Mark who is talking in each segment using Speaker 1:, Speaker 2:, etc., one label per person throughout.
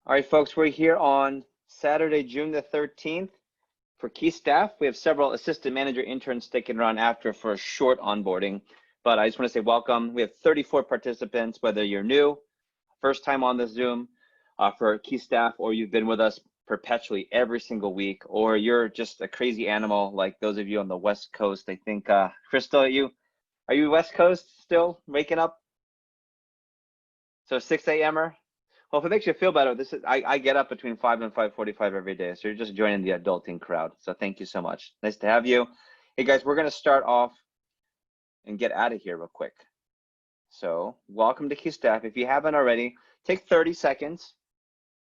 Speaker 1: All right, folks, we're here on Saturday, June the 13th. For key staff, we have several assistant manager interns sticking around after for a short onboarding, but I just want to say welcome. We have 34 participants, whether you're new, first time on the Zoom for key staff, or you've been with us perpetually every single week, or you're just a crazy animal like those of you on the West Coast. I think, Crystal, are you West Coast still waking up? So 6 a.m.er? Well, if it makes you feel better, I get up between 5 and 5:45 every day, so you're just joining the adulting crowd. So thank you so much. Nice to have you. Hey guys, we're gonna start off and get out of here real quick. So welcome to Key Staff. If you haven't already, take 30 seconds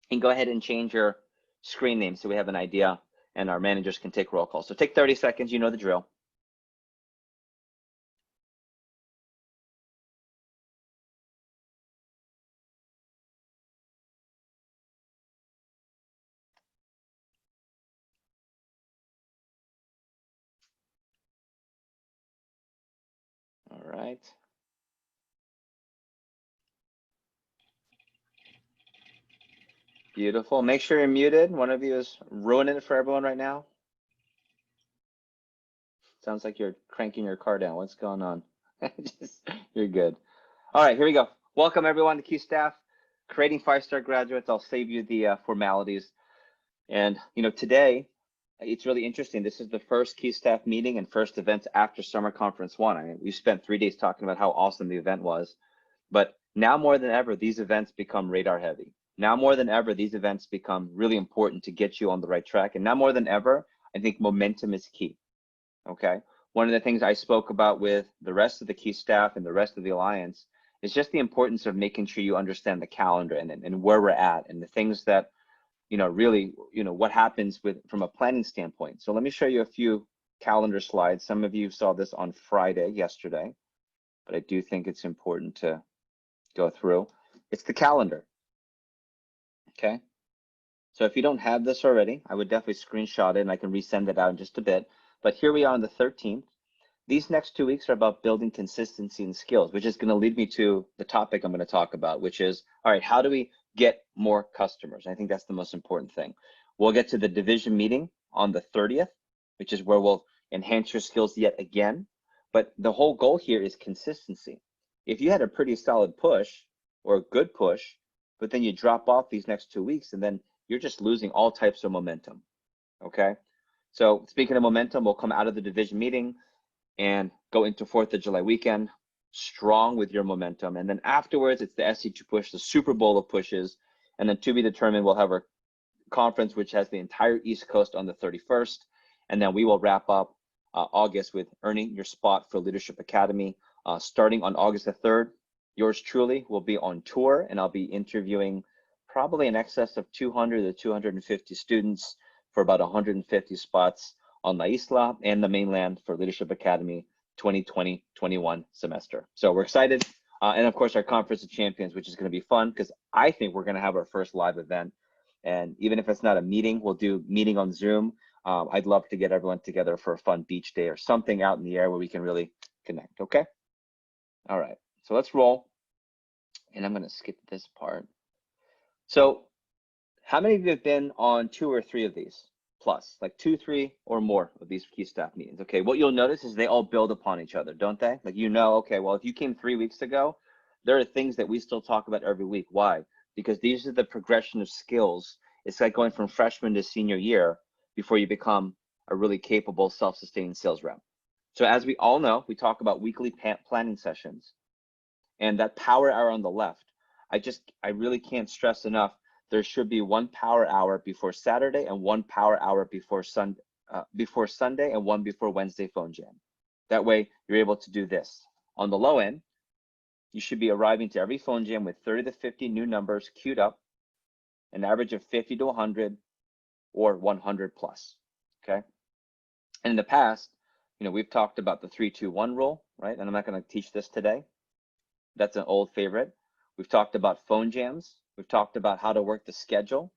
Speaker 1: and go ahead and change your screen name so we have an idea and our managers can take roll call. So take 30 seconds, you know the drill. All right. Beautiful. Make sure you're muted. One of you is ruining it for everyone right now. Sounds like you're cranking your car down. What's going on? You're good. All right, here we go. Welcome everyone to Key Staff, creating 5-star graduates. I'll save you the formalities. And today, it's really interesting. This is the first Key Staff meeting and first event after Summer Conference 1. I mean, we spent 3 days talking about how awesome the event was. But now more than ever, these events become radar heavy. Now more than ever, these events become really important to get you on the right track. And now more than ever, I think momentum is key. Okay. One of the things I spoke about with the rest of the Key Staff and the rest of the Alliance is just the importance of making sure you understand the calendar and where we're at and the things that, really, what happens from a planning standpoint. So let me show you a few calendar slides. Some of you saw this on Friday, yesterday, but I do think it's important to go through. It's the calendar. Okay. So if you don't have this already, I would definitely screenshot it and I can resend it out in just a bit. But here we are on the 13th. These next 2 weeks are about building consistency and skills, which is going to lead me to the topic I'm going to talk about, which is, all right, how do we get more customers? I think that's the most important thing. We'll get to the division meeting on the 30th, which is where we'll enhance your skills yet again. But the whole goal here is consistency. If you had a pretty solid push or a good push, but then you drop off these next 2 weeks and then you're just losing all types of momentum, okay? So speaking of momentum, we'll come out of the division meeting and go into 4th of July weekend strong with your momentum. And then afterwards, it's the SC2 push, the Super Bowl of pushes. And then to be determined, we'll have our conference, which has the entire East Coast on the 31st. And then we will wrap up August with earning your spot for Leadership Academy. Starting on August the 3rd, yours truly will be on tour and I'll be interviewing probably in excess of 200 to 250 students for about 150 spots on La Isla and the mainland for Leadership Academy 2020-21 semester. So we're excited. And of course, our Conference of Champions, which is going to be fun because I think we're going to have our first live event. And even if it's not a meeting, we'll do meeting on Zoom. I'd love to get everyone together for a fun beach day or something out in the air where we can really connect, okay? All right, so let's roll. And I'm going to skip this part. So how many of you have been on 2 or 3 of these plus, like 2, 3 or more of these Key Staff meetings? Okay, what you'll notice is they all build upon each other, don't they? Like, okay, well, if you came 3 weeks ago, there are things that we still talk about every week. Why? Because these are the progression of skills. It's like going from freshman to senior year before you become a really capable self-sustaining sales rep. So as we all know, we talk about weekly planning sessions and that power hour on the left. I really can't stress enough. There should be 1 power hour before Saturday and 1 power hour before Sunday and 1 before Wednesday phone jam. That way you're able to do this. On the low end, you should be arriving to every phone jam with 30 to 50 new numbers queued up, an average of 50 to 100 or 100 plus, okay? And in the past, we've talked about the 3-2-1 rule, right? And I'm not going to teach this today. That's an old favorite. We've talked about phone jams. We've talked about how to work the schedule.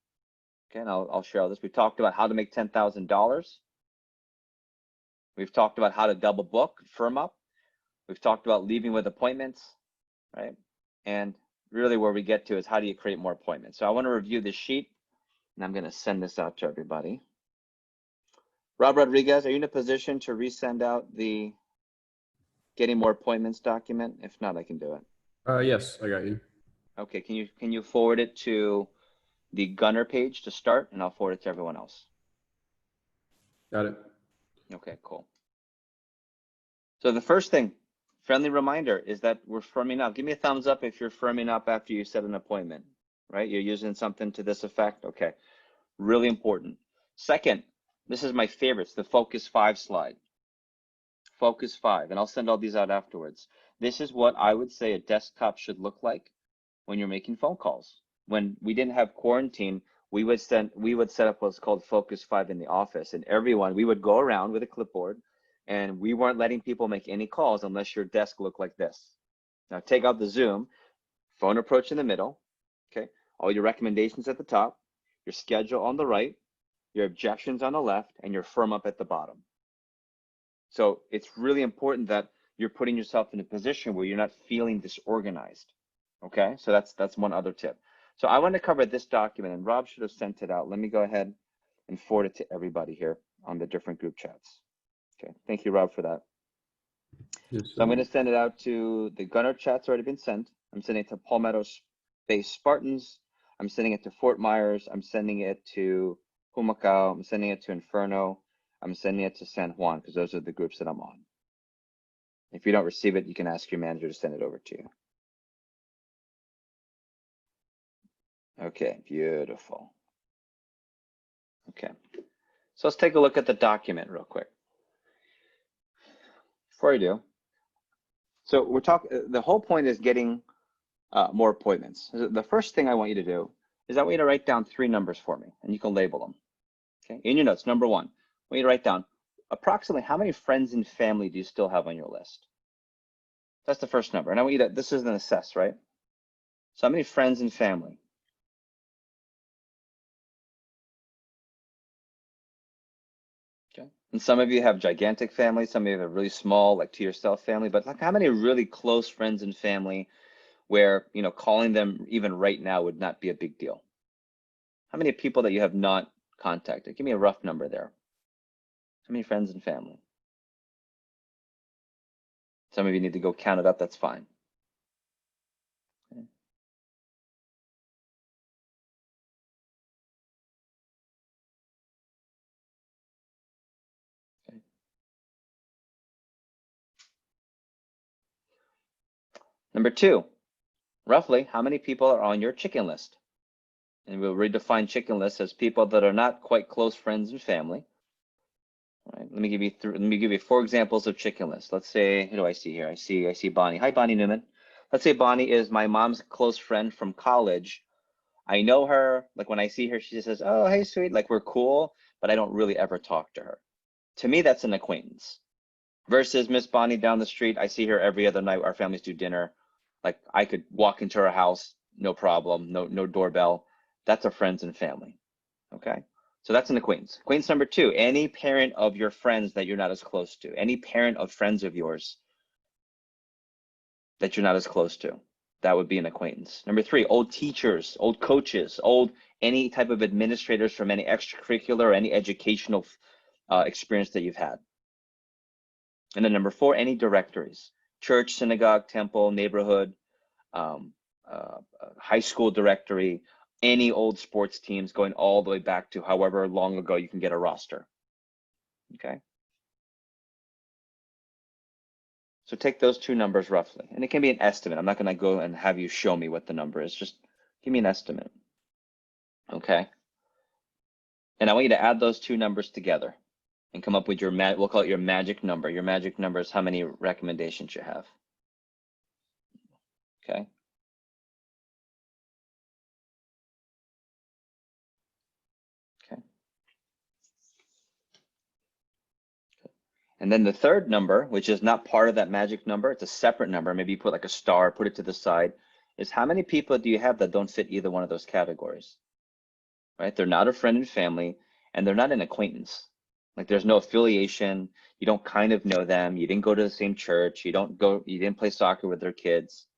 Speaker 1: Okay, and I'll share all this. We've talked about how to make $10,000. We've talked about how to double book, firm up. We've talked about leaving with appointments, right? And really where we get to is how do you create more appointments? So I want to review this sheet, and I'm going to send this out to everybody. Rob Rodriguez, are you in a position to resend out the getting more appointments document? If not, I can do it.
Speaker 2: Yes, I got you.
Speaker 1: Okay, can you forward it to the Gunner page to start, and I'll forward it to everyone else.
Speaker 2: Got it.
Speaker 1: Okay, cool. So the first thing, friendly reminder, is that we're firming up. Give me a thumbs up if you're firming up after you set an appointment, right? You're using something to this effect. Okay, really important. Second, this is my favorite, it's the Focus 5 slide. Focus 5, and I'll send all these out afterwards. This is what I would say a desktop should look like when you're making phone calls. When we didn't have quarantine, we would set up what's called Focus 5 in the office, and we would go around with a clipboard, and we weren't letting people make any calls unless your desk looked like this. Now take out the Zoom, phone approach in the middle, okay? All your recommendations at the top, your schedule on the right, your objections on the left, and your firm up at the bottom. So it's really important that you're putting yourself in a position where you're not feeling disorganized, okay? So that's one other tip. So I want to cover this document, and Rob should have sent it out. Let me go ahead and forward it to everybody here on the different group chats. Okay, thank you, Rob, for that.
Speaker 2: Yes,
Speaker 1: so I'm going to send it out to the Gunner chat's already been sent. I'm sending it to Palmetto Bay Spartans. I'm sending it to Fort Myers. I'm sending it to Humacao. I'm sending it to Inferno. I'm sending it to San Juan because those are the groups that I'm on. If you don't receive it, you can ask your manager to send it over to you. Okay, beautiful. Okay, so let's take a look at the document real quick. Before I do, so we're talking, the whole point is getting more appointments. The first thing I want you to do is I want you to write down 3 numbers for me, and you can label them. Okay, in your notes, number 1, I want you to write down approximately how many friends and family do you still have on your list? That's the first number. And I want you to, this is an assess, right? So how many friends and family? Okay. And some of you have gigantic families, some of you have a really small, like to yourself family, but like how many really close friends and family where, you know, calling them even right now would not be a big deal? How many people that you have not contacted? Give me a rough number there. How many friends and family? Some of you need to go count it up, that's fine. Okay. Okay. Number 2, roughly how many people are on your chicken list? And we'll redefine chicken list as people that are not quite close friends and family. All right, let me give you 4 examples of chicken list. Let's say, who do I see here? I see Bonnie. Hi, Bonnie Newman. Let's say Bonnie is my mom's close friend from college. I know her, like when I see her, she just says, oh, hey, sweet, like we're cool, but I don't really ever talk to her. To me, that's an acquaintance. Versus Miss Bonnie down the street, I see her every other night. Our families do dinner. Like I could walk into her house, no problem, no doorbell. That's a friends and family, okay? So that's an acquaintance. Acquaintance number 2, any parent of your friends that you're not as close to, any parent of friends of yours that you're not as close to, that would be an acquaintance. Number 3, old teachers, old coaches, any type of administrators from any extracurricular or any educational experience that you've had. And then number 4, any directories, church, synagogue, temple, neighborhood, high school directory, any old sports teams going all the way back to however long ago you can get a roster, okay? So take those 2 numbers roughly, and it can be an estimate. I'm not gonna go and have you show me what the number is, just give me an estimate, okay? And I want you to add those 2 numbers together and come up with your, we'll call it your magic number. Your magic number is how many recommendations you have, okay? And then the third number, which is not part of that magic number, it's a separate number. Maybe you put like a star, put it to the side, is how many people do you have that don't fit either one of those categories, right? They're not a friend and family, and they're not an acquaintance. Like there's no affiliation. You don't kind of know them. You didn't go to the same church. You didn't play soccer with their kids.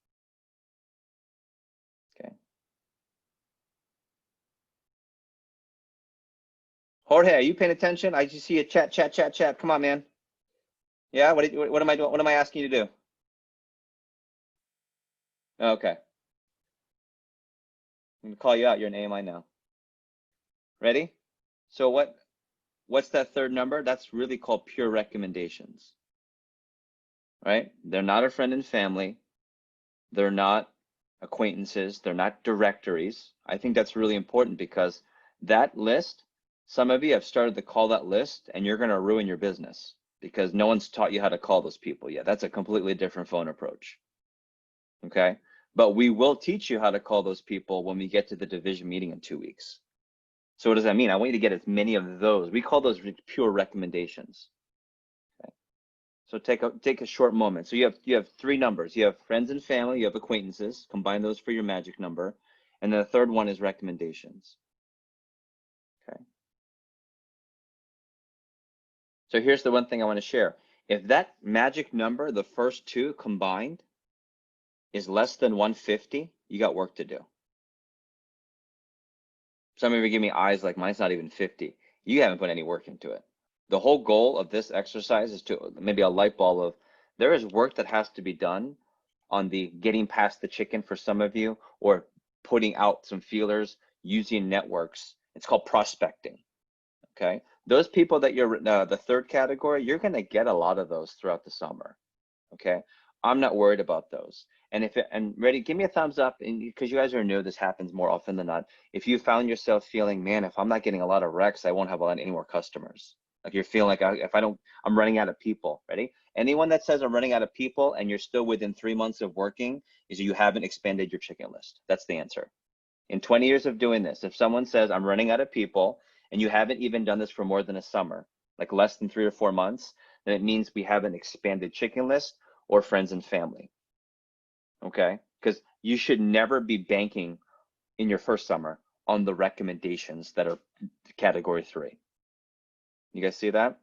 Speaker 1: Jorge, are you paying attention? I just see a chat. Come on, man. Yeah, what am I doing? What am I asking you to do? Okay, I'm gonna call you out. You're an AMI now. Ready? So what's that third number? That's really called pure recommendations, right? They're not a friend and family. They're not acquaintances. They're not directories. I think that's really important because that list, some of you have started to call that list and you're going to ruin your business because no one's taught you how to call those people yet. That's a completely different phone approach. Okay. But we will teach you how to call those people when we get to the division meeting in 2 weeks. So what does that mean? I want you to get as many of those. We call those pure recommendations. Okay. So take a short moment. So you have three numbers. You have friends and family, you have acquaintances. Combine those for your magic number. And then the third one is recommendations. Okay. So here's the one thing I want to share. If that magic number, the first two combined, is less than 150, you got work to do. Some of you give me eyes like mine's not even 50. You haven't put any work into it. The whole goal of this exercise is to maybe a light bulb of there is work that has to be done on the getting past the chicken for some of you, or putting out some feelers using networks. It's called prospecting. Okay. Those people that you're the third category, you're going to get a lot of those throughout the summer. Okay. I'm not worried about those. And ready, give me a thumbs up, and because you guys are new, this happens more often than not. If you found yourself feeling, man, if I'm not getting a lot of recs, I won't have any more customers. Like you're feeling like if I don't, I'm running out of people. Ready? Anyone that says I'm running out of people and you're still within 3 months of working is you haven't expanded your chicken list. That's the answer. In 20 years of doing this, if someone says I'm running out of people and you haven't even done this for more than a summer, like less than 3 or 4 months, then it means we haven't expanded chicken list or friends and family. Okay? Because you should never be banking in your first summer on the recommendations that are category 3. You guys see that?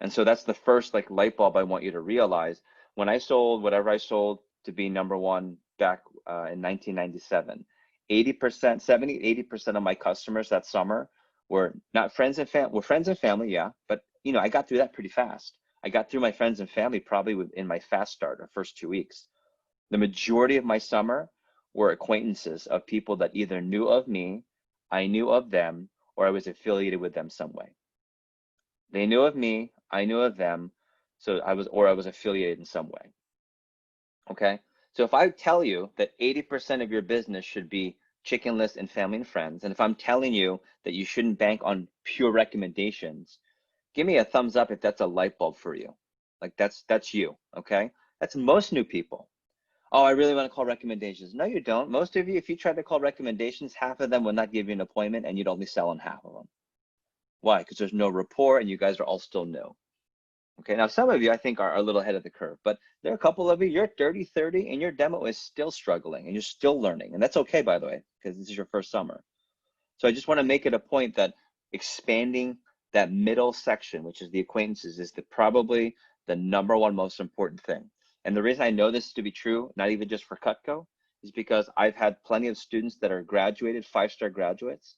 Speaker 1: And so that's the first like light bulb I want you to realize. When I sold whatever I sold to be number one back in 1997, 80%, 70, 80% of my customers that summer were not friends and family. Well, friends and family, yeah, but you know, I got through that pretty fast. I got through my friends and family probably within my fast start, or first 2 weeks. The majority of my summer were acquaintances of people that either knew of me, I knew of them, or I was affiliated with them some way. They knew of me, I knew of them, so I was affiliated in some way. Okay? So if I tell you that 80% of your business should be chicken list and family and friends, and if I'm telling you that you shouldn't bank on pure recommendations, give me a thumbs up if that's a light bulb for you. Like that's you, okay? That's most new people. Oh, I really want to call recommendations. No, you don't. Most of you, if you try to call recommendations, half of them will not give you an appointment and you'd only sell on half of them. Why? Because there's no rapport and you guys are all still new. Okay, now some of you I think are a little ahead of the curve, but there are a couple of you, you're 30, 30, and your demo is still struggling and you're still learning. And that's okay, by the way, because this is your first summer. So I just want to make it a point that expanding that middle section, which is the acquaintances, is probably the number one most important thing. And the reason I know this to be true, not even just for Cutco, is because I've had plenty of students that are graduated, 5-star graduates,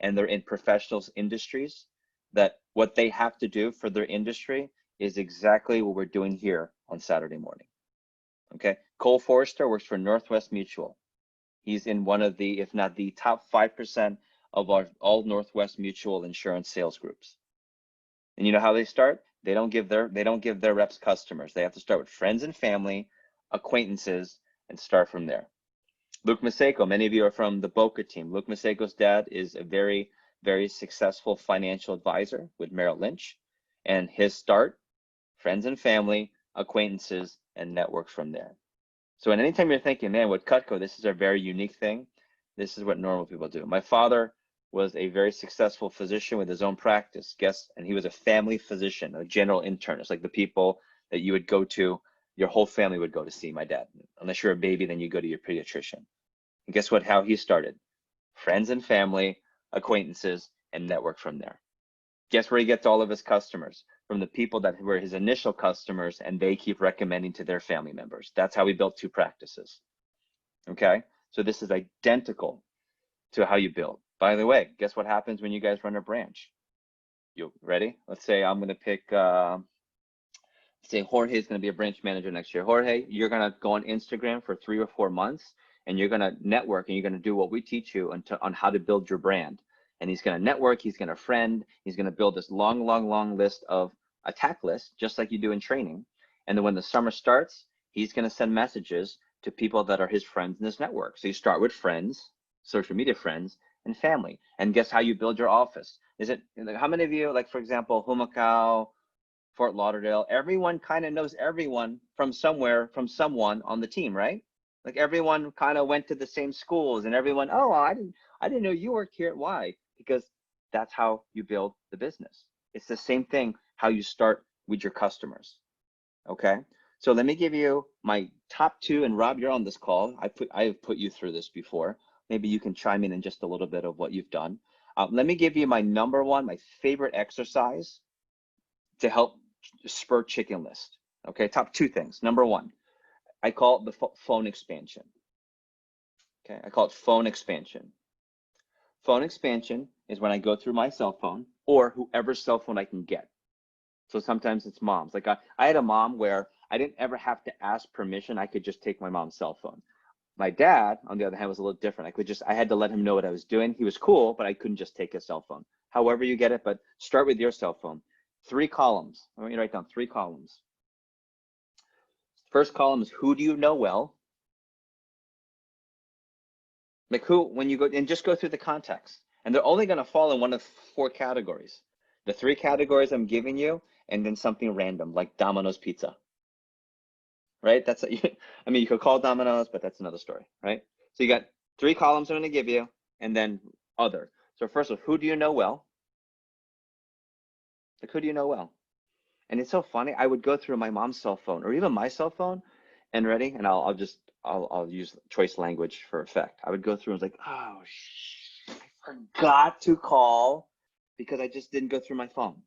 Speaker 1: and they're in professionals industries, that what they have to do for their industry is exactly what we're doing here on Saturday morning. Okay, Cole Forrester works for Northwest Mutual. He's in one of the, if not the top 5% of all Northwest Mutual insurance sales groups. And you know how they start? They don't give their reps customers. They have to start with friends and family, acquaintances, and start from there. Luke Maseko, many of you are from the Boca team. Luke Maseko's dad is a very, very successful financial advisor with Merrill Lynch. And his start, friends and family, acquaintances, and network from there. So anytime you're thinking, man, with Cutco, this is a very unique thing, this is what normal people do. My father was a very successful physician with his own practice, and he was a family physician, a general internist, like the people that you would go to, your whole family would go to see my dad. Unless you're a baby, then you go to your pediatrician. And guess what, how he started? Friends and family, acquaintances, and network from there. Guess where he gets all of his customers? From the people that were his initial customers, and they keep recommending to their family members. That's how he built 2 practices. Okay, so this is identical to how you build. By the way, guess what happens when you guys run a branch? You ready? Let's say I'm going to pick, say Jorge's going to be a branch manager next year. Jorge, you're going to go on Instagram for 3 or 4 months and you're going to network and you're going to do what we teach you on how to build your brand. And he's going to network, he's going to friend, he's going to build this long list of attack lists, just like you do in training. And then when the summer starts, he's going to send messages to people that are his friends in this network. So you start with friends, social media friends, and family. And guess how you build your office? Is it, how many of you, like for example, Humacao, Fort Lauderdale, everyone kind of knows everyone from somewhere, from someone on the team, right? Like everyone kind of went to the same schools and everyone, oh, I didn't know you worked here. Why? Because that's how you build the business. It's the same thing how you start with your customers. Okay. So let me give you my top 2, and Rob, you're on this call. I have put you through this before. Maybe you can chime in just a little bit of what you've done. Let me give you my number 1, my favorite exercise to help spur chicken list. Okay, top 2 things. Number 1, I call it the phone expansion. Okay, I call it phone expansion. Phone expansion is when I go through my cell phone or whoever's cell phone I can get. So sometimes it's mom's. Like I had a mom where I didn't ever have to ask permission. I could just take my mom's cell phone. My dad, on the other hand, was a little different. I had to let him know what I was doing. He was cool, but I couldn't just take his cell phone. However you get it, but start with your cell phone. 3 columns. I want you to write down 3 columns. First column is who do you know well? Like who, when you go, and just go through the context. And they're only going to fall in one of 4 categories. The 3 categories I'm giving you, and then something random like Domino's Pizza. Right? That's I mean, you could call Domino's, but that's another story, right? So you got 3 columns I'm going to give you, and then other. So first of all, who do you know well? Like who do you know well? And it's so funny. I would go through my mom's cell phone or even my cell phone, and ready, and I'll use choice language for effect. I would go through and was like, oh, I forgot to call because I just didn't go through my phone.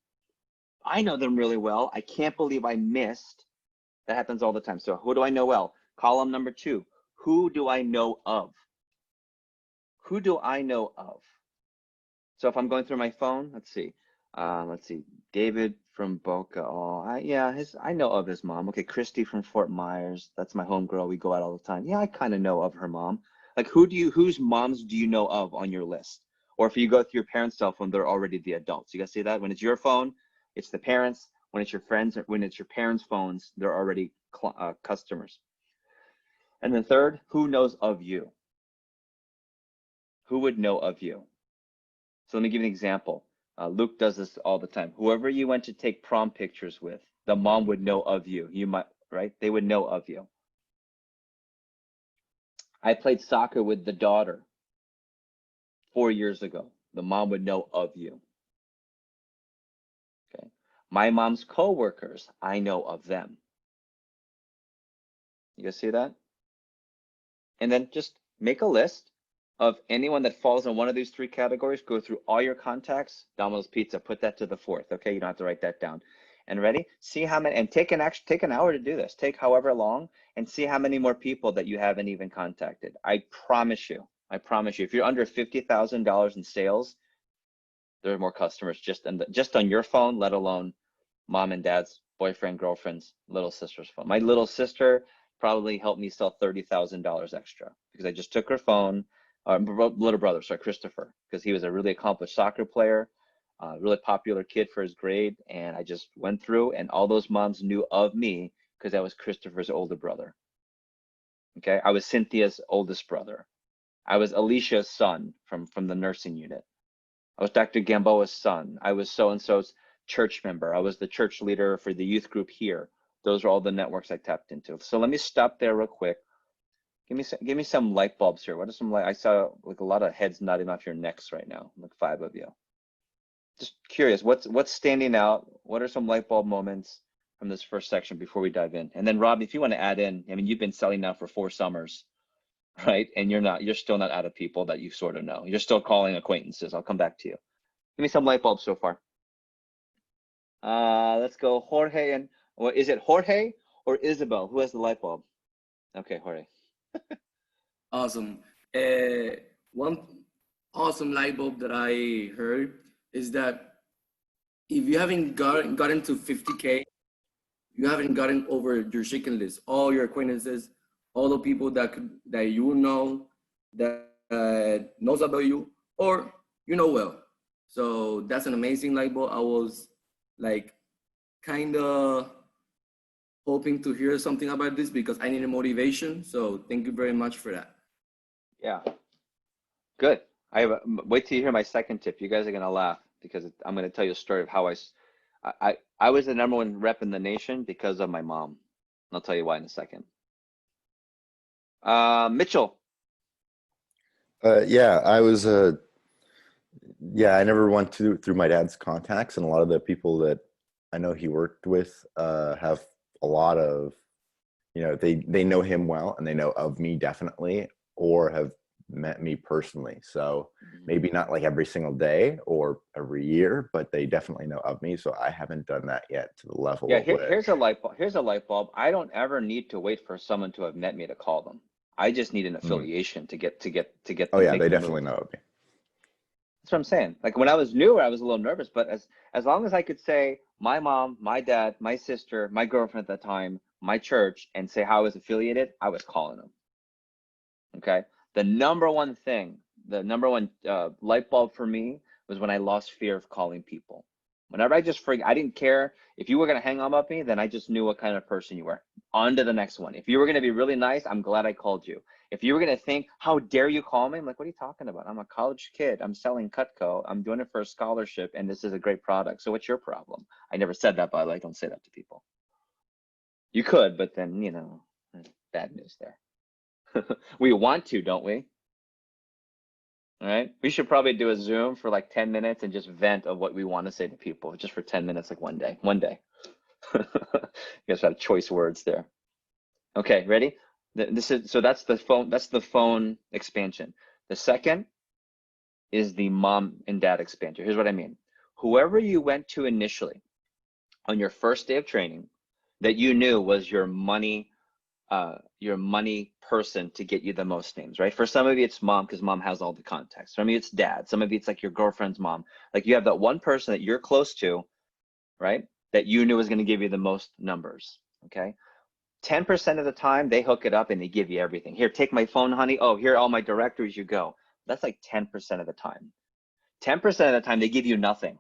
Speaker 1: I know them really well. I can't believe I missed. That happens all the time. So who do I know well? Column number 2, who do I know of? Who do I know of? So if I'm going through my phone, let's see, David from Boca. Oh, I know of his mom. Okay, Christy from Fort Myers. That's my homegirl. We go out all the time. Yeah, I kind of know of her mom. Like whose moms do you know of on your list? Or if you go through your parents' cell phone, they're already the adults. You guys see that? When it's your phone, it's the parents. When it's your friends, when it's your parents' phones, they're already customers. And then third, who knows of you? Who would know of you? So let me give you an example. Luke does this all the time. Whoever you went to take prom pictures with, the mom would know of you. You might, right? They would know of you. I played soccer with the daughter 4 years ago. The mom would know of you. Okay. My mom's coworkers, I know of them. You guys see that? And then just make a list of anyone that falls in one of these 3 categories. Go through all your contacts. Domino's Pizza, put that to the 4th. Okay, you don't have to write that down. And ready? See how many, and take an hour to do this. Take however long, and see how many more people that you haven't even contacted. I promise you, if you're under $50,000 in sales, there are more customers just on your phone, let alone mom and dad's, boyfriend, girlfriend's, little sister's phone. My little sister probably helped me sell $30,000 extra because I just took her phone. Little brother, sorry, Christopher, because he was a really accomplished soccer player, really popular kid for his grade. And I just went through, and all those moms knew of me because I was Christopher's older brother. Okay, I was Cynthia's oldest brother. I was Alicia's son from the nursing unit. I was Dr. Gamboa's son. I was so-and-so's church member. I was the church leader for the youth group here. Those are all the networks I tapped into. So let me stop there real quick. Give me some light bulbs here. What are some light? I saw like a lot of heads nodding off your necks right now, like 5 of you. Just curious, what's standing out? What are some light bulb moments from this first section before we dive in? And then Rob, if you want to add in, I mean, you've been selling now for 4 summers, right? And you're still not out of people that you sort of know. You're still calling acquaintances. I'll come back to you. Give me some light bulbs so far. Let's go Jorge and, or is it Jorge or Isabel? Who has the light bulb? Okay, Jorge.
Speaker 3: Awesome. One awesome light bulb that I heard is that if you haven't gotten to 50K, you haven't gotten over your chicken list. All your acquaintances, all the people that you know that knows about you or you know well. So that's an amazing light bulb. I was like kind of hoping to hear something about this because I needed motivation. So thank you very much for that.
Speaker 1: Yeah, good. Wait till you hear my second tip. You guys are gonna laugh because I'm gonna tell you a story of how I was the #1 rep in the nation because of my mom. I'll tell you why in a second. Mitchell.
Speaker 4: Yeah, yeah, I never went through my dad's contacts, and a lot of the people that I know he worked with have a lot of, they know him well and they know of me definitely, or have met me personally. So maybe not like every single day or every year, but they definitely know of me. So I haven't done that yet to the level
Speaker 1: Yeah,
Speaker 4: of
Speaker 1: here's a light bulb. Here's a light bulb. I don't ever need to wait for someone to have met me to call them. I just need an affiliation to get
Speaker 4: Oh
Speaker 1: them
Speaker 4: yeah,
Speaker 1: make
Speaker 4: they
Speaker 1: the
Speaker 4: definitely
Speaker 1: move.
Speaker 4: know of me.
Speaker 1: That's what I'm saying. Like when I was newer, I was a little nervous, but as long as I could say my mom, my dad, my sister, my girlfriend at the time, my church, and say how I was affiliated, I was calling them. Okay. The #1 thing, the #1 light bulb for me was when I lost fear of calling people. Whenever I just forget, I didn't care if you were gonna hang on about me, then I just knew what kind of person you were. On to the next one. If you were gonna be really nice, I'm glad I called you. If you were gonna think, how dare you call me? I'm like, what are you talking about? I'm a college kid. I'm selling Cutco. I'm doing it for a scholarship, and this is a great product. So what's your problem? I never said that, by the way. Don't say that to people. You could, but then bad news there. We want to, don't we? All right. We should probably do a Zoom for like 10 minutes and just vent of what we want to say to people just for 10 minutes, like one day. You guys have choice words there. Okay, ready? So that's the phone expansion. The second is the mom and dad expansion. Here's what I mean. Whoever you went to initially on your first day of training that you knew was your money person to get you the most names, right? For some of you, it's mom because mom has all the contacts. Some of you, it's dad. Some of you, it's like your girlfriend's mom. Like you have that one person that you're close to, right? That you knew was going to give you the most numbers, okay? 10% of the time, they hook it up and they give you everything. Here, take my phone, honey. Oh, here are all my directories, you go. That's like 10% of the time. 10% of the time, they give you nothing.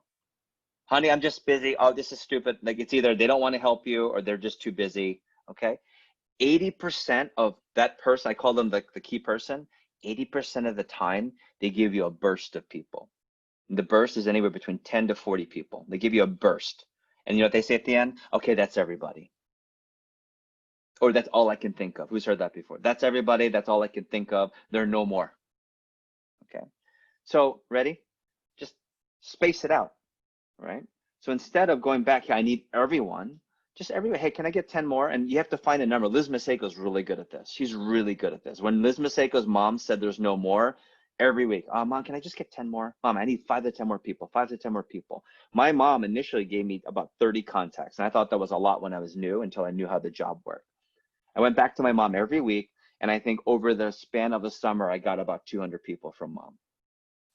Speaker 1: Honey, I'm just busy. Oh, this is stupid. Like it's either they don't want to help you or they're just too busy, okay? 80% of that person, I call them the key person, 80% of the time, they give you a burst of people. And the burst is anywhere between 10 to 40 people. They give you a burst. And you know what they say at the end? Okay, that's everybody. Or that's all I can think of. Who's heard that before? That's everybody. That's all I can think of. There are no more. Okay. So ready? Just space it out, right? So instead of going back here, I need everyone. Just everyone, hey, can I get 10 more? And you have to find a number. Liz Maseko's really good at this. She's really good at this. When Liz Maseko's mom said there's no more, every week, Mom, can I just get 10 more? Mom, I need 5 to 10 more people, 5 to 10 more people. My mom initially gave me about 30 contacts, and I thought that was a lot when I was new until I knew how the job worked. I went back to my mom every week, and I think over the span of the summer, I got about 200 people from mom.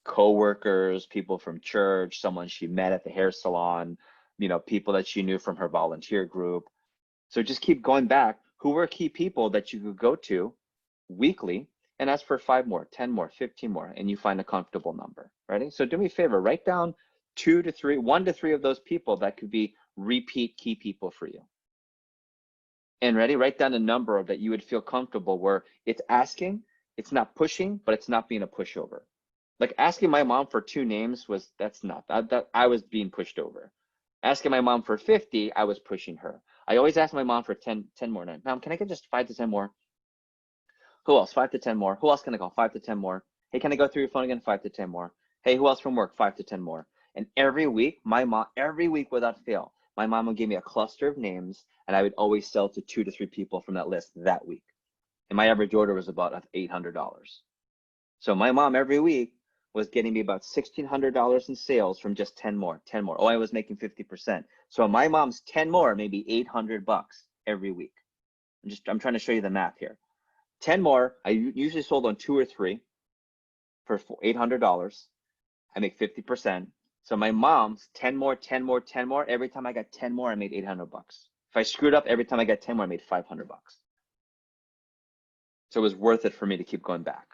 Speaker 1: Co-workers, people from church, someone she met at the hair salon, people that she knew from her volunteer group. So just keep going back. Who were key people that you could go to weekly and ask for 5 more, 10 more, 15 more, and you find a comfortable number. Ready? So do me a favor, write down 1 to 3 of those people that could be repeat key people for you. And ready? Write down a number that you would feel comfortable where it's asking, it's not pushing, but it's not being a pushover. Like asking my mom for 2 names I was being pushed over. Asking my mom for 50, I was pushing her. I always ask my mom for 10 more names. Mom, can I get just 5 to 10 more? Who else? 5 to 10 more. Who else can I call? 5 to 10 more. Hey, can I go through your phone again? 5 to 10 more. Hey, who else from work? 5 to 10 more. And every week without fail, my mom would give me a cluster of names and I would always sell to 2 to 3 people from that list that week. And my average order was about $800. So my mom every week was getting me about $1,600 in sales from just 10 more. Oh, I was making 50%. So my mom's 10 more, maybe $800 every week. I'm trying to show you the math here. 10 more, I usually sold on 2 or 3 for $800. I make 50%, So my mom's 10 more, 10 more, 10 more. Every time I got 10 more, I made $800. If I screwed up, every time I got 10 more, I made $500. So it was worth it for me to keep going back.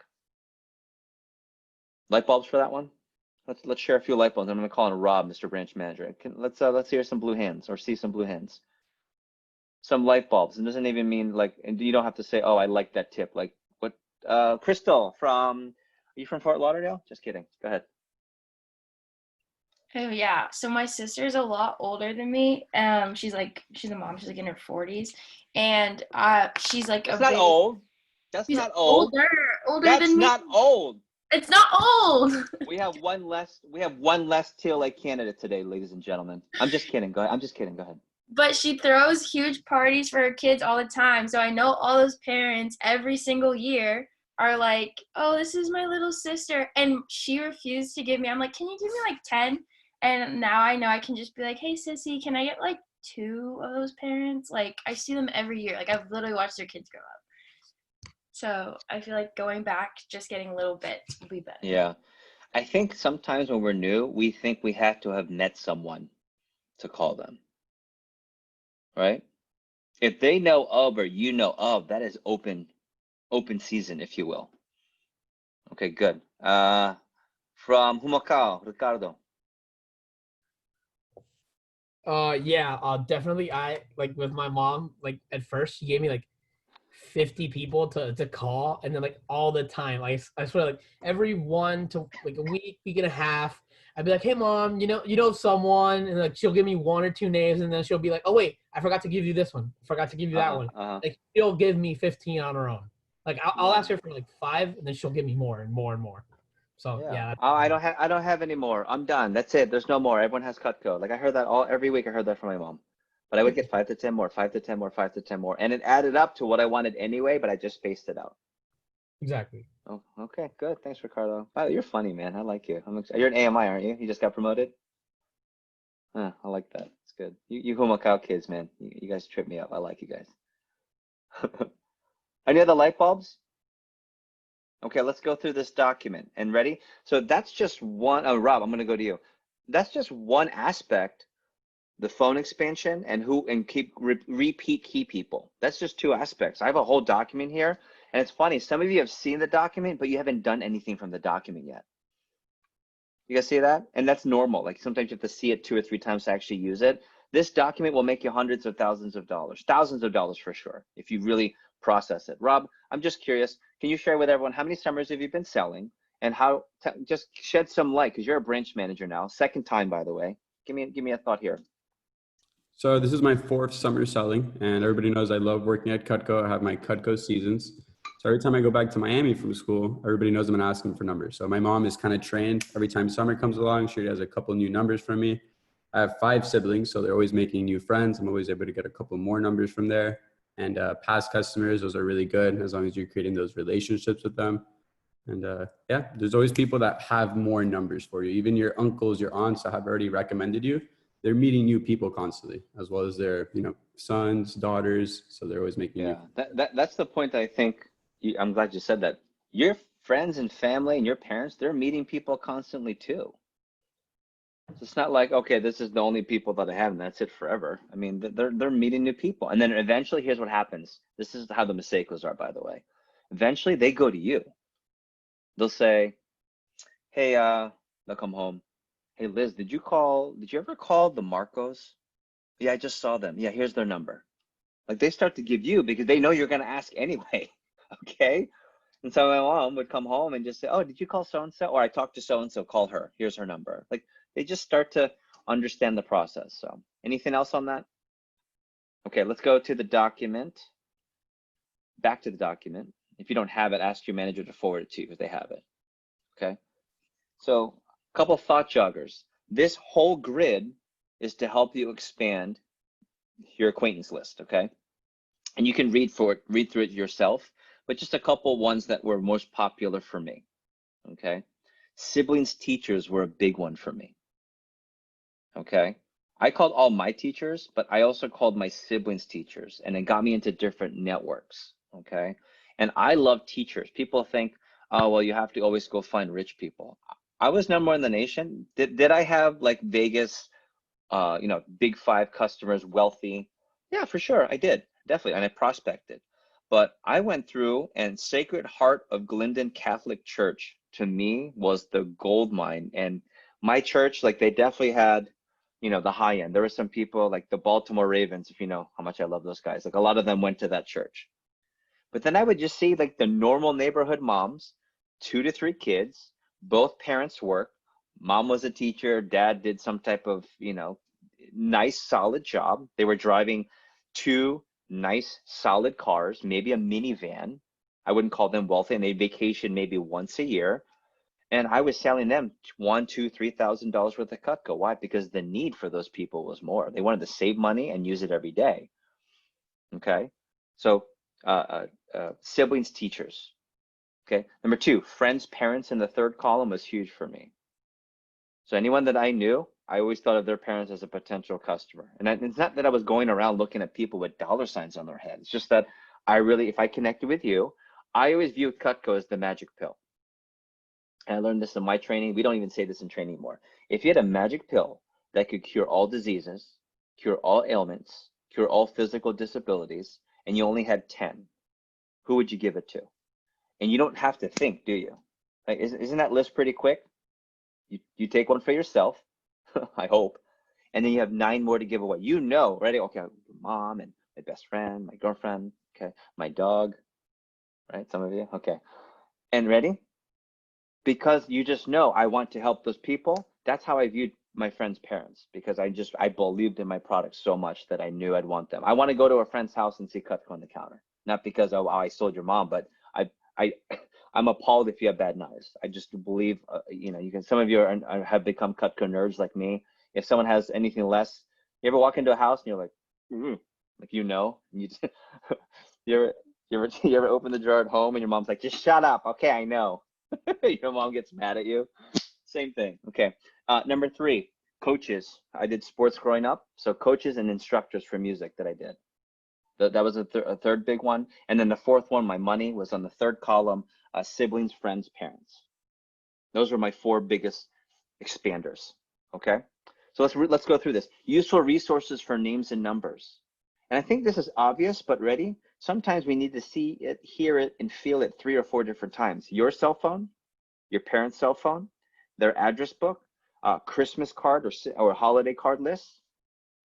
Speaker 1: Light bulbs for that one? Let's share a few light bulbs. I'm going to call on Rob, Mr. Branch Manager. Let's hear some blue hands or see some blue hands. Some light bulbs. It doesn't even mean like, and you don't have to say, oh, I like that tip. Like what? Crystal are you from Fort Lauderdale? Just kidding. Go ahead.
Speaker 5: Oh yeah. So my sister's a lot older than me. She's a mom. She's like in her 40s, and she's like
Speaker 1: That's
Speaker 5: a
Speaker 1: not
Speaker 5: big.
Speaker 1: old. That's
Speaker 5: She's
Speaker 1: not old.
Speaker 5: older
Speaker 1: That's
Speaker 5: than me.
Speaker 1: not old.
Speaker 5: It's not old.
Speaker 1: We have one less TLA candidate today, ladies and gentlemen. I'm just kidding. Go ahead. I'm just kidding. Go ahead.
Speaker 5: But she throws huge parties for her kids all the time. So I know all those parents every single year are like, oh, this is my little sister. And she refused to give me. I'm like, can you give me like 10? And now I know I can just be like, hey, sissy, can I get like 2 of those parents? Like, I see them every year. Like, I've literally watched their kids grow up. So I feel like going back, just getting little bits will be better.
Speaker 1: Yeah. I think sometimes when we're new, we think we have to have met someone to call them. Right? If they know of or you know of, that is open season, if you will. Okay, good. From Humacao, Ricardo.
Speaker 6: Definitely. I like with my mom, like at first she gave me like 50 people to call, and then like all the time, like I swear, like every one to like a week and a half, I'd be like, hey mom, you know someone, and like she'll give me 1 or 2 names, and then she'll be like, oh wait, I forgot to give you this one, I forgot to give you that one. Like she'll give me 15 on her own. Like I'll ask her for like 5, and then she'll give me more and more and more. So yeah.
Speaker 1: I don't have any more. I'm done. That's it. There's no more. Everyone has Cutco. Like I heard that every week. I heard that from my mom. But I would get 5 to 10 more, 5 to 10 more, 5 to 10 more, and it added up to what I wanted anyway. But I just spaced it out.
Speaker 6: Exactly.
Speaker 1: Oh, okay, good. Thanks, Ricardo. Wow, you're funny, man. I like you. You're an AMI, aren't you? You just got promoted. I like that. It's good. You Humacao kids, man. You guys trip me up. I like you guys. Any other light bulbs? Okay, let's go through this document. And ready? So that's just one. Oh, Rob, I'm going to go to you. That's just one aspect, the phone expansion and repeat key people. That's just 2 aspects. I have a whole document here. And it's funny. Some of you have seen the document, but you haven't done anything from the document yet. You guys see that? And that's normal. Like sometimes you have to see it 2 or 3 times to actually use it. This document will make you hundreds of thousands of dollars for sure, if you really process it. Rob, I'm just curious. Can you share with everyone how many summers have you been selling, and how just shed some light, because you're a branch manager now, 2nd time, by the way. Give me a thought here.
Speaker 2: So this is my 4th summer selling, and everybody knows I love working at Cutco. I have my Cutco seasons. So every time I go back to Miami from school, everybody knows I'm gonna ask them for numbers. So my mom is kind of trained. Every time summer comes along, she has a couple new numbers from me. I have 5 siblings, so they're always making new friends. I'm always able to get a couple more numbers from there. And past customers, those are really good as long as you're creating those relationships with them. And yeah, there's always people that have more numbers for you. Even your uncles, your aunts that have already recommended you, they're meeting new people constantly, as well as their sons, daughters. So they're always making new.
Speaker 1: That's the point. I think I'm glad you said that. Your friends and family and your parents, they're meeting people constantly too. So it's not like, okay, this is the only people that I have and that's it forever. I mean, they're meeting new people. And then eventually, here's what happens. This is how the mistakes are, by the way. Eventually, they go to you. They'll say, hey, they'll come home. Hey, Liz, did you ever call the Marcos? Yeah, I just saw them. Yeah, here's their number. Like they start to give you, because they know you're going to ask anyway. Okay. And so my mom would come home and just say, oh, did you call so-and-so? Or I talked to so-and-so, call her. Here's her number. Like they just start to understand the process. So anything else on that? Okay, let's go to the document. Back to the document. If you don't have it, ask your manager to forward it to you because they have it. Okay. So a couple thought joggers. This whole grid is to help you expand your acquaintance list. Okay. And you can read through it yourself, but just a couple ones that were most popular for me. Okay. Siblings teachers were a big one for me. Okay. I called all my teachers, but I also called my siblings teachers, and it got me into different networks. Okay. And I love teachers. People think, oh, well, you have to always go find rich people. I was number one in the nation. Did I have like Vegas, big five customers, wealthy? Yeah, for sure. I did. Definitely. And I prospected. But I went through, and Sacred Heart of Glendon Catholic Church to me was the gold mine. And my church, like they definitely had, the high end. There were some people like the Baltimore Ravens, if you know how much I love those guys. Like a lot of them went to that church. But then I would just see like the normal neighborhood moms, 2 to 3 kids, both parents work. Mom was a teacher, dad did some type of, nice, solid job. They were driving 2 nice, solid cars, maybe a minivan. I wouldn't call them wealthy, and they vacation maybe once a year. And I was selling them $1,000, $2,000, $3,000 worth of Cutco. Why? Because the need for those people was more. They wanted to save money and use it every day. Okay, so siblings, teachers. Okay, number 2, friends, parents in the third column was huge for me. So anyone that I knew, I always thought of their parents as a potential customer. And it's not that I was going around looking at people with dollar signs on their head. It's just that if I connected with you, I always viewed Cutco as the magic pill. And I learned this in my training. We don't even say this in training anymore. If you had a magic pill that could cure all diseases, cure all ailments, cure all physical disabilities, and you only had 10, who would you give it to? And you don't have to think, do you? Like, isn't that list pretty quick? You take one for yourself, I hope, and then you have 9 more to give away. Ready? Okay, mom and my best friend, my girlfriend, okay, my dog, right? Some of you, okay. And ready? Because you just know I want to help those people. That's how I viewed my friend's parents, because I believed in my product so much that I knew I'd want them. I want to go to a friend's house and see Cutco on the counter, not because I sold your mom, but I'm appalled if you have bad knives. I just believe, some of you have become Cutco nerds like me. If someone has anything less, you ever walk into a house and you're like, like, you just, you ever open the drawer at home and your mom's like, just shut up. Okay, I know. Your mom gets mad at you. Same thing. Okay. Number 3, coaches. I did sports growing up. So coaches and instructors for music that I did. That was a third big one. And then the 4th one, my money, was on the 3rd column, siblings, friends, parents. Those were my 4 biggest expanders. Okay. So let's go through this. Useful resources for names and numbers. And I think this is obvious, but ready? Sometimes we need to see it, hear it, and feel it 3 or 4 different times. Your cell phone, your parents' cell phone, their address book, Christmas card or holiday card list.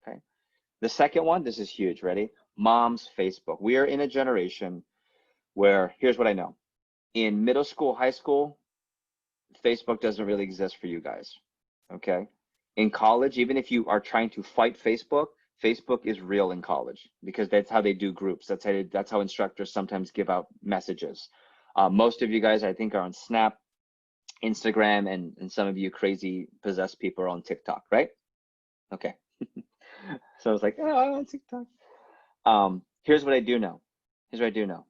Speaker 1: Okay. The second one, this is huge. Ready? Mom's Facebook. We are in a generation where, here's what I know. In middle school, high school, Facebook doesn't really exist for you guys. Okay. In college, even if you are trying to fight Facebook, Facebook is real in college, because that's how they do groups. That's how instructors sometimes give out messages. Most of you guys, I think, are on Snap, Instagram, and some of you crazy possessed people are on TikTok, right? Okay. So I was like, oh, I'm on TikTok. Here's what I do know.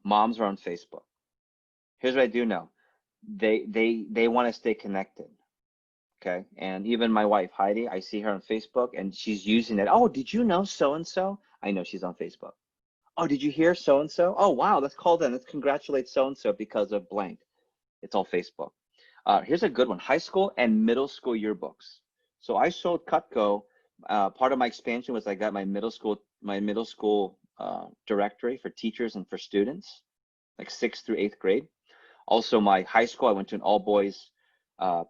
Speaker 1: Moms are on Facebook. Here's what I do know. They want to stay connected. Okay. And even my wife, Heidi, I see her on Facebook and she's using it. Oh, did you know so-and-so? I know she's on Facebook. Oh, did you hear so-and-so? Oh, wow. Let's call them. Let's congratulate so-and-so because of blank. It's all Facebook. Here's a good one. High school and middle school yearbooks. So I sold Cutco. Part of my expansion was I got my middle school directory for teachers and for students, like 6th through 8th grade. Also, my high school, I went to an all boys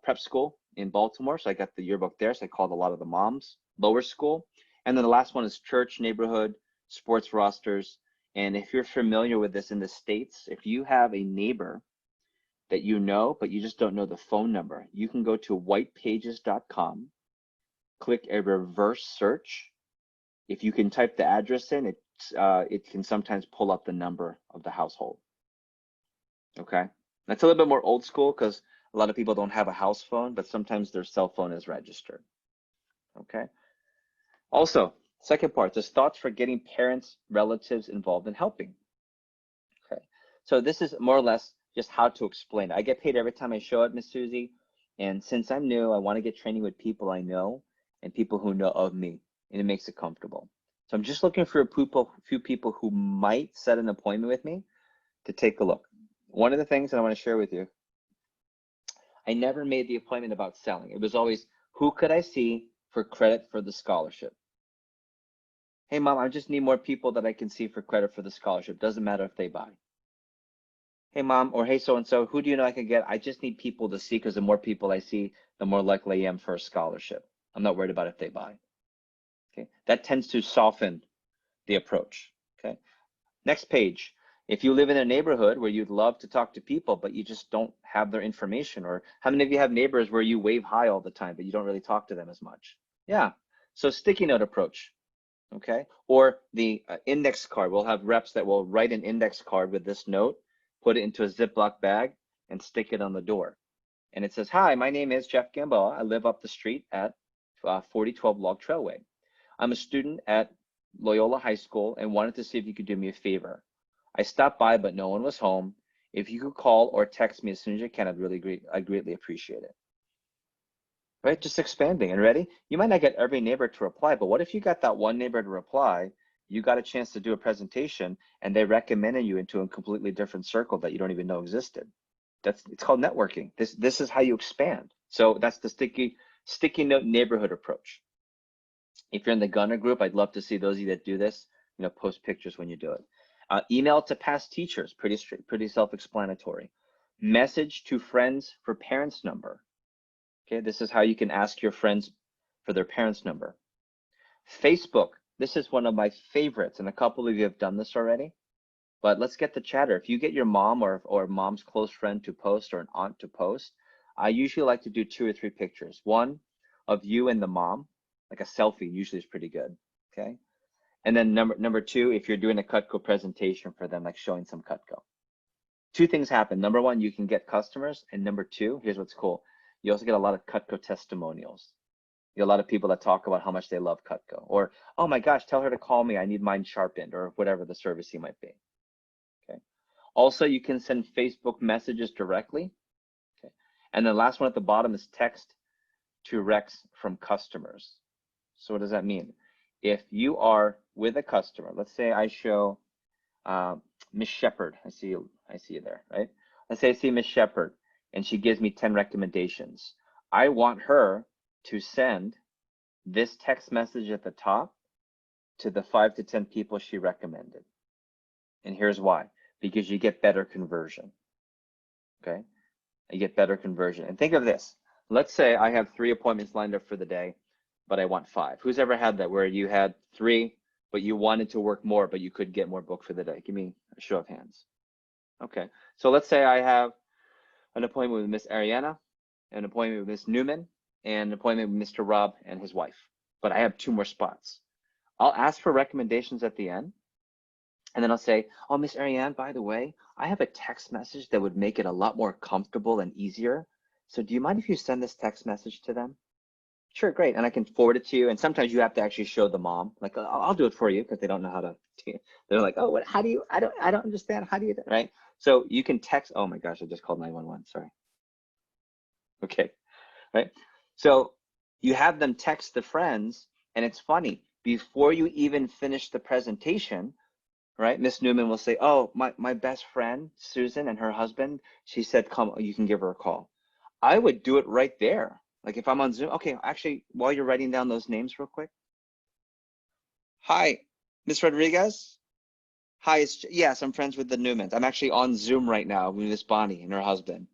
Speaker 1: prep school in Baltimore. So I got the yearbook there. So I called a lot of the moms. Lower school. And then the last one is church, neighborhood, sports rosters. And if you're familiar with this in the States, if you have a neighbor that you know, but you just don't know the phone number, you can go to whitepages.com, click a reverse search. If you can type the address in, it can sometimes pull up the number of the household. Okay. That's a little bit more old school because a lot of people don't have a house phone, but sometimes their cell phone is registered. Okay. Also, second part, just thoughts for getting parents, relatives involved in helping. Okay. So this is more or less just how to explain it. I get paid every time I show it, Miss Susie. And since I'm new, I want to get training with people I know and people who know of me, and it makes it comfortable. So I'm just looking for a few people who might set an appointment with me to take a look. One of the things that I want to share with you, I never made the appointment about selling. It was always, who could I see for credit for the scholarship? Hey, mom, I just need more people that I can see for credit for the scholarship. Doesn't matter if they buy. Hey, mom, or hey, so-and-so, who do you know I can get? I just need people to see, because the more people I see, the more likely I am for a scholarship. I'm not worried about if they buy. Okay, that tends to soften the approach. Okay, next page. If you live in a neighborhood where you'd love to talk to people, but you just don't have their information, or how many of you have neighbors where you wave hi all the time, but you don't really talk to them as much? Yeah, so sticky note approach. Okay, or the index card. We'll have reps that will write an index card with this note, put it into a Ziploc bag, and stick it on the door. And it says, hi, my name is Jeff Gamboa. I live up the street at 4012 Log Trailway. I'm a student at Loyola High School and wanted to see if you could do me a favor. I stopped by, but no one was home. If you could call or text me as soon as you can, I'd greatly appreciate it. Right, just expanding. And ready? You might not get every neighbor to reply, but what if you got that one neighbor to reply, you got a chance to do a presentation, and they recommended you into a completely different circle that you don't even know existed? It's called networking. This is how you expand. So that's the sticky note neighborhood approach. If you're in the Gunner group, I'd love to see those of you that do this, post pictures when you do it. Email to past teachers, pretty self-explanatory. Message to friends for parents number. Okay, this is how you can ask your friends for their parents number. Facebook, this is one of my favorites, and a couple of you have done this already, but let's get the chatter. If you get your mom or mom's close friend to post, or an aunt to post, I usually like to do 2 or 3 pictures. One of you and the mom, like a selfie usually is pretty good, okay? And then number 2, if you're doing a Cutco presentation for them, like showing some Cutco. 2 things happen. Number 1, you can get customers, and number 2, here's what's cool. You also get a lot of Cutco testimonials. You get a lot of people that talk about how much they love Cutco, or, oh my gosh, tell her to call me, I need mine sharpened, or whatever the service you might be. Okay. Also, you can send Facebook messages directly. Okay. And the last one at the bottom is text to recs from customers. So what does that mean? If you are with a customer, let's say I show Miss Shepherd. I see you there, right? Let's say I see Miss Shepherd, and she gives me 10 recommendations. I want her to send this text message at the top to the 5 to 10 people she recommended. And here's why. Because you get better conversion. Okay? You get better conversion. And think of this. Let's say I have 3 appointments lined up for the day, but I want 5. Who's ever had that, where you had 3, but you wanted to work more, but you could get more booked for the day? Give me a show of hands. Okay. So let's say I have an appointment with Miss Ariana, an appointment with Miss Newman, and an appointment with Mr. Rob and his wife. But I have 2 more spots. I'll ask for recommendations at the end. And then I'll say, oh, Miss Ariane, by the way, I have a text message that would make it a lot more comfortable and easier. So do you mind if you send this text message to them? Sure, great. And I can forward it to you. And sometimes you have to actually show the mom, like, I'll do it for you, because they don't know how to. They're like, oh, what? How do you? I don't understand. How do you? Right? So you can text. Oh my gosh, I just called 911. Sorry. Okay, right. So you have them text the friends, and it's funny. Before you even finish the presentation, right? Miss Newman will say, oh, my best friend, Susan, and her husband, she said, come, you can give her a call. I would do it right there. Like if I'm on Zoom, okay, actually, while you're writing down those names real quick. Hi, Miss Rodriguez. Hi, yes, I'm friends with the Newmans. I'm actually on Zoom right now with Miss Bonnie and her husband.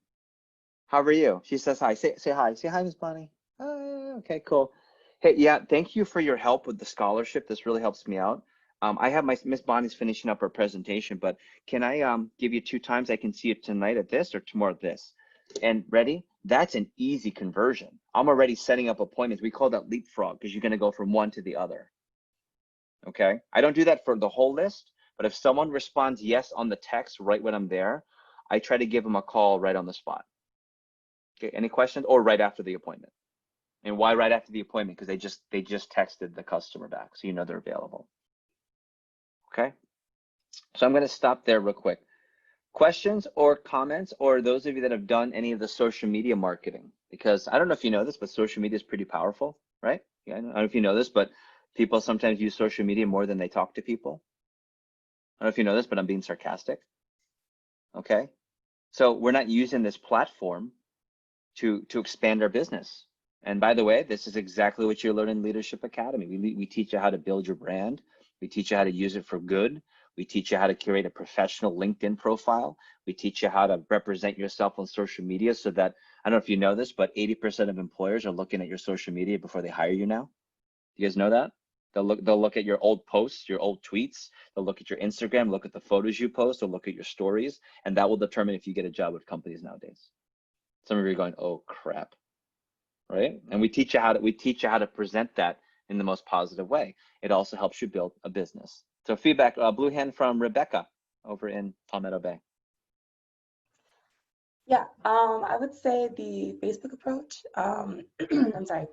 Speaker 1: How are you? She says hi. Say hi. Say hi, Miss Bonnie. Okay, cool. Hey, yeah, thank you for your help with the scholarship. This really helps me out. I have Miss Bonnie's finishing up her presentation, but can I give you 2 times? I can see you tonight at this or tomorrow at this. And ready? That's an easy conversion. I'm already setting up appointments. We call that leapfrog, because you're going to go from one to the other. Okay. I don't do that for the whole list, but if someone responds yes on the text right when I'm there, I try to give them a call right on the spot. Okay. Any questions? Or right after the appointment. And why right after the appointment? Because they just texted the customer back, so you know they're available. Okay. So I'm going to stop there real quick. Questions or comments, or those of you that have done any of the social media marketing? Because I don't know if you know this, but social media is pretty powerful, right? Yeah, I don't know if you know this, but people sometimes use social media more than they talk to people. I don't know if you know this, but I'm being sarcastic. Okay. So we're not using this platform to expand our business. And by the way, this is exactly what you learn in Leadership Academy. We teach you how to build your brand. We teach you how to use it for good. We teach you how to create a professional LinkedIn profile. We teach you how to represent yourself on social media so that, I don't know if you know this, but 80% of employers are looking at your social media before they hire you now. You guys know that? They'll look at your old posts, your old tweets. They'll look at your Instagram, look at the photos you post, they'll look at your stories, and that will determine if you get a job with companies nowadays. Some of you are going, oh crap, right? And we teach you how to present that in the most positive way. It also helps you build a business. So feedback, blue hand from Rebecca over in Palmetto Bay.
Speaker 7: Yeah, I would say the Facebook approach. I'm sorry.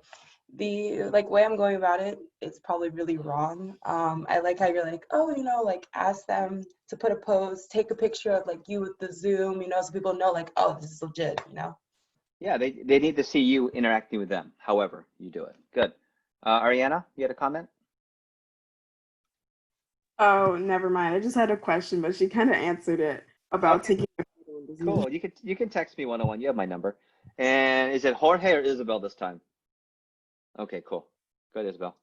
Speaker 7: The way I'm going about it is probably really wrong. I like how you're like, oh, like ask them to put a post, take a picture of like you with the Zoom, so people know like, oh, this is legit,
Speaker 1: Yeah, they need to see you interacting with them, however you do it. Good. Ariana, you had a comment?
Speaker 8: Oh, never mind. I just had a question, but she kind of answered it about
Speaker 1: Okay.
Speaker 8: taking a photo in the Zoom.
Speaker 1: Cool. You can text me one-on-one. You have my number. And is it Jorge or Isabel this time? Okay, cool. Good, Isabel.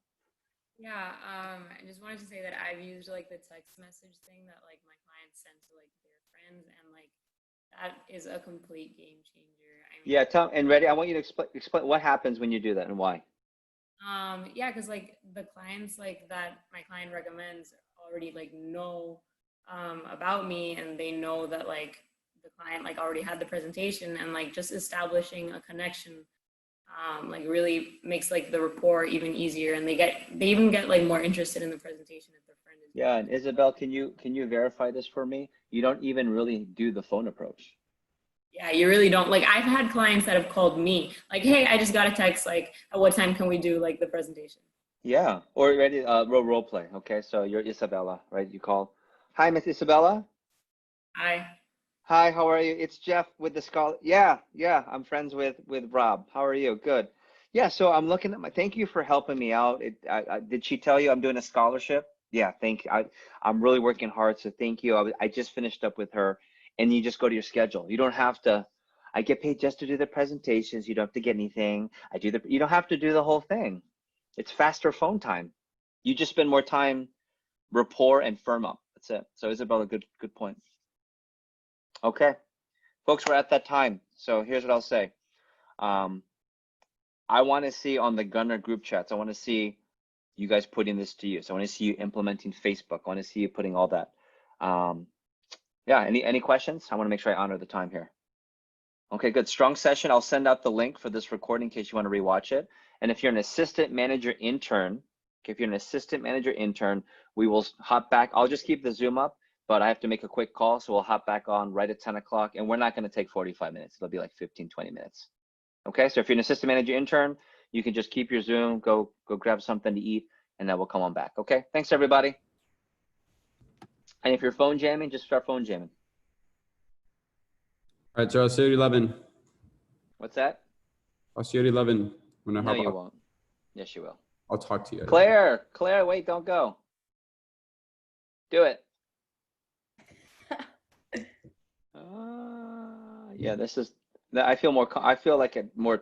Speaker 9: Yeah, I just wanted to say that I've used like the text message thing that like my clients send to like their friends, and like that is a complete game changer. I mean,
Speaker 1: Yeah, and ready. I want you to explain what happens when you do that and why.
Speaker 9: yeah, because like the clients like that my client recommends already like know about me, and they know that like the client like already had the presentation, and like just establishing a connection like really makes like the rapport even easier, and they even get like more interested in the presentation if their friend is.
Speaker 1: Yeah, and Isabel, can you verify this for me? You don't even really do the phone approach.
Speaker 9: Yeah, you really don't. Like I've had clients that have called me like, hey, I just got a text, like at what time can we do like the presentation?
Speaker 1: Yeah, or ready role play. Okay, so you're Isabella, right? You call. Hi, Miss Isabella.
Speaker 9: Hi.
Speaker 1: Hi, how are you? It's Jeff with the scholar. Yeah, I'm friends with Rob. How are you? Good. Yeah, so I'm looking at thank you for helping me out. Did she tell you I'm doing a scholarship? Yeah, thank you. I'm really working hard, so thank you. I just finished up with her, and you just go to your schedule. You don't have to. I get paid just to do the presentations. You don't have to get anything. You don't have to do the whole thing. It's faster phone time. You just spend more time rapport and firm up. That's it. So Isabella, good point. Okay, folks, we're at that time. So here's what I'll say. I want to see on the Gunner group chats, I want to see you guys putting this to use. I want to see you implementing Facebook. I want to see you putting all that. Yeah, any questions? I want to make sure I honor the time here. Okay, good. Strong session. I'll send out the link for this recording in case you want to rewatch it. And if you're an assistant manager intern, we will hop back. I'll just keep the Zoom up, but I have to make a quick call, so we'll hop back on right at 10 o'clock, and we're not going to take 45 minutes. It'll be like 15, 20 minutes. Okay, so if you're an assistant manager intern, you can just keep your Zoom, go grab something to eat, and then we'll come on back. Okay, thanks everybody. And if you're phone jamming, just start phone jamming.
Speaker 2: All right, so I'll see you at 11.
Speaker 1: What's that?
Speaker 2: I'll see you at 11.
Speaker 1: No, you won't. Yes, you will.
Speaker 2: I'll talk to you.
Speaker 1: Claire, wait, don't go. Do it. Yeah, I feel like more